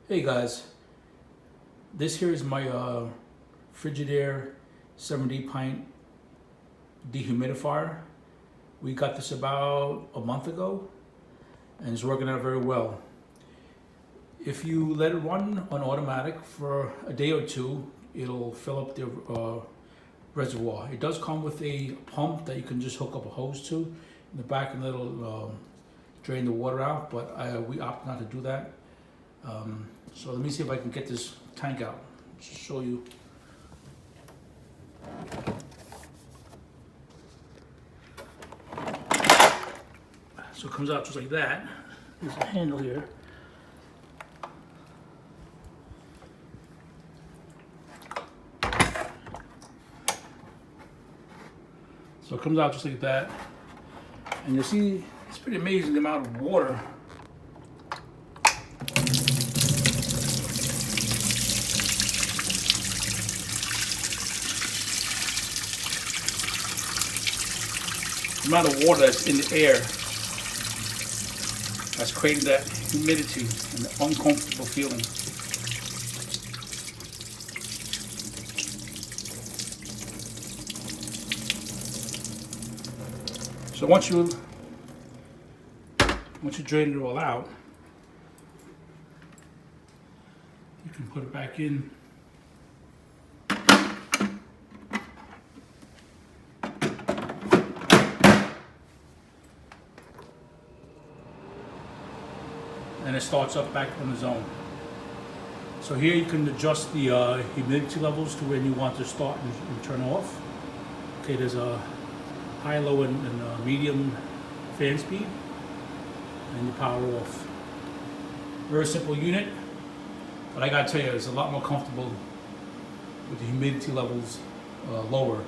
Hey guys, this here is my Frigidaire 70 pint dehumidifier. We got this about a month ago and it's working out very well. If you let it run on automatic for a day or two, it'll fill up the reservoir. It does come with a pump that you can just hook up a hose to in the back, and it'll drain the water out, but we opt not to do that. So let me see if I can get this tank out, just show you. So it comes out just like that. There's a handle here. So it comes out just like that. And you'll see it's pretty amazing the amount of water that's in the air that's creating that humidity and the uncomfortable feeling. So once you drain it all out, you can put it back in. And it starts up back on the zone. So here you can adjust the humidity levels to when you want to start and turn off. Okay, there's a high, low, and medium fan speed, and you power off. Very simple unit, but I gotta tell you, it's a lot more comfortable with the humidity levels lower.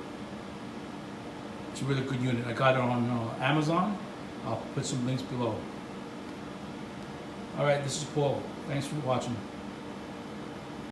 It's a really good unit. I got it on Amazon. I'll put some links below. All right, this is Paul. Thanks for watching.